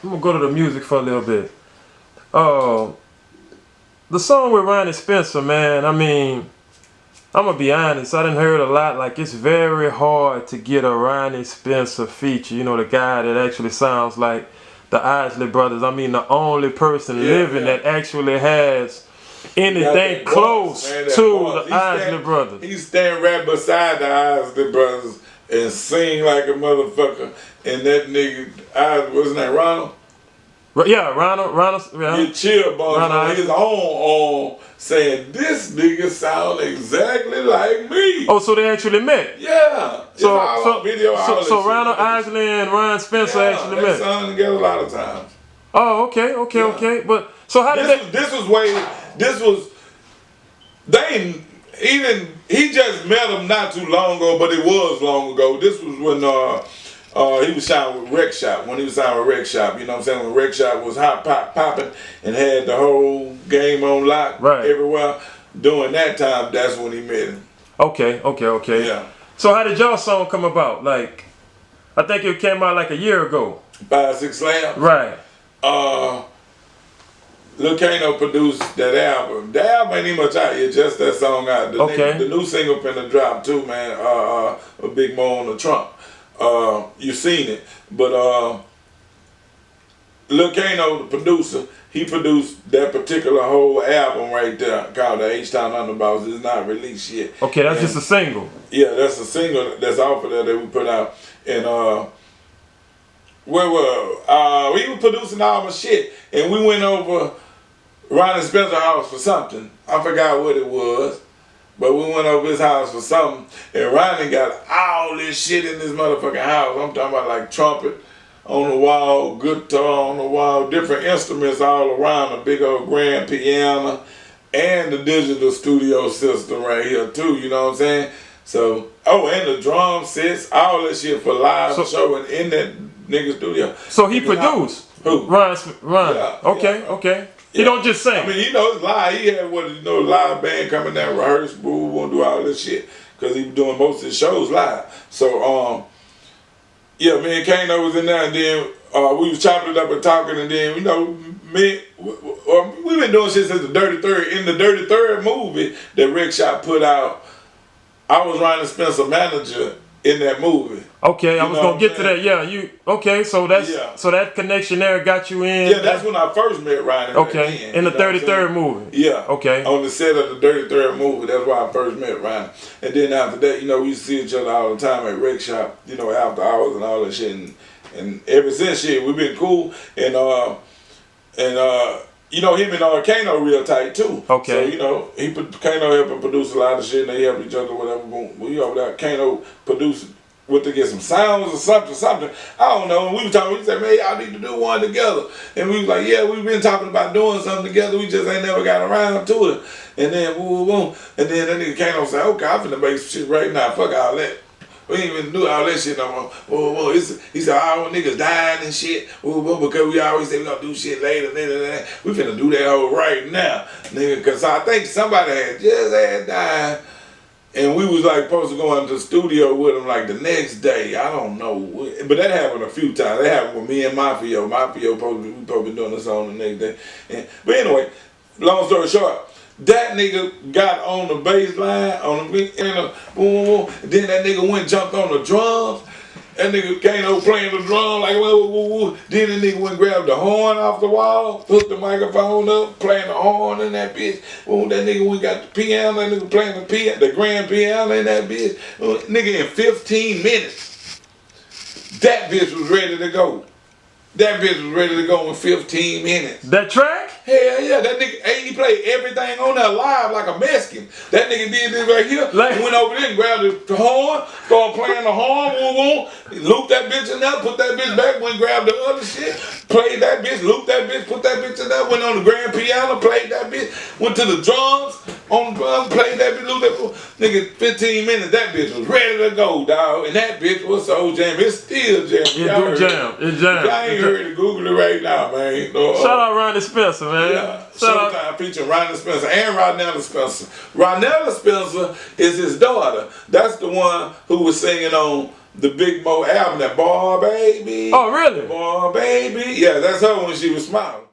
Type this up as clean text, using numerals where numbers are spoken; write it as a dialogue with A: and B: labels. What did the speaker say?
A: gonna go to the music for a little bit. The song with Ronnie Spencer, man. I mean, I'm gonna be honest. I done heard a lot. Like, it's very hard to get a Ronnie Spencer feature. You know, the guy that actually sounds like the Isley brothers. I mean, the only person living that actually has anything close to the Isley brothers.
B: He stand right beside the Isley brothers and sing like a motherfucker. And that nigga, what's his name, Ronald?
A: Yeah, Ronald. Yeah.
B: He chill bumps on his own saying, this nigga sound exactly like me.
A: Oh, so they actually met?
B: Yeah.
A: So
B: Ronald
A: Isley and Ryan Spencer actually met?
B: They sung together a lot of times.
A: Oh, okay. But so how did
B: he just met him not too long ago, but it was long ago. This was when he was signed with Rec Shop. When he was signed with Rec Shop, you know what I'm saying? When Rec Shop was hot popping and had the whole game on lock everywhere. During that time, that's when he met him. Okay.
A: Yeah. So how did y'all song come about? Like, I think it came out like a year ago.
B: 5 6 Slam.
A: Right.
B: Lil Kano produced that album. The album ain't even much out yet, just that song out. The new single finna drop too, man. A Big Mo on the Trump. You seen it. But Lil Kano, the producer, he produced that particular whole album right there called the H-Town Underboss. It's not released yet.
A: Okay, that's just a single.
B: Yeah, that's a single that's off of there that we put out. And we were producing all my shit, and we went over Ronnie Spencer's house for something. I forgot what it was, but we went over his house for something, and Ronnie got all this shit in this motherfucking house. I'm talking about like trumpet on the wall, guitar on the wall, different instruments all around, a big old grand piano, and the digital studio system right here too, you know what I'm saying? So, and the drum sets, all that shit for live showing in that nigga studio.
A: So he produced?
B: Who?
A: Ron.
B: Yeah,
A: okay. He don't just sing.
B: I mean, it's live. He had live band coming down, rehearse, boom, do all this shit. Because he was doing most of his shows live. So, me and Kano was in there, and then we was chopping it up and talking, and then, we've been doing shit since the Dirty Third. In the Dirty Third movie that Rec Shop put out, I was Ronnie Spencer manager in that movie.
A: Okay, I was gonna get to that. Yeah, so that connection there got you in.
B: Yeah, that's when I first met Ronnie.
A: Okay, in the 33rd movie.
B: Yeah.
A: Okay.
B: On the set of the Dirty Third movie, that's why I first met Ronnie. And then after that, we used to see each other all the time at Rec Shop, after hours and all that shit. And ever since we've been cool. And him and Kano real tight too.
A: Okay.
B: So, Kano helped him produce a lot of shit, and they helped each other, whatever. We over there, Kano produced to get some sounds or something. I don't know. And we said, man, y'all need to do one together. And we was like, yeah, we've been talking about doing something together. We just ain't never got around to it. And then, boom. And then that nigga Kano said, okay, I'm finna make some shit right now. Fuck all that. We ain't even do all that shit no more. He said, all niggas dying and shit. Because we always say we gonna do shit later. We finna do that whole right now, nigga. Because I think somebody had died. And we was like supposed to go into the studio with him like the next day. I don't know. But that happened a few times. That happened with me and Mafio. Mafio supposed to be doing the song the next day. But anyway, long story short, that nigga got on the bass line, on the boom, and then that nigga went and jumped on the drums. That nigga Kano playing the drum like woo. Then the nigga went and grabbed the horn off the wall, hooked the microphone up, playing the horn in that bitch. Boom, that nigga went got the piano, that nigga playing the grand piano in that bitch. Nigga, in 15 minutes, that bitch was ready to go. That bitch was ready to go in 15 minutes.
A: That track?
B: Hell yeah, that nigga, he played everything on there live like a Mexican. That nigga did this right here, went over there and grabbed the horn, started playing the horn, looped that bitch in there, put that bitch back, went and grabbed the other shit, played that bitch, looped that bitch, put that bitch in there, went on the grand piano, played that bitch, went to the drums, on the drums, played that bitch, looped that bitch. Nigga, 15 minutes, that bitch was ready to go, dog. And that bitch was so jammed. It's still jammed.
A: It's jammed.
B: Y'all ain't heard it, Google it right now, man.
A: Shout out Ronnie Spencer, man.
B: Yeah. Showtime featuring Ronnie Spencer and Ronella Spencer. Ronella Spencer is his daughter. That's the one who was singing on the Big Mo album, that Bar Baby.
A: Oh, really?
B: Bar Baby. Yeah, that's her when she was smiling.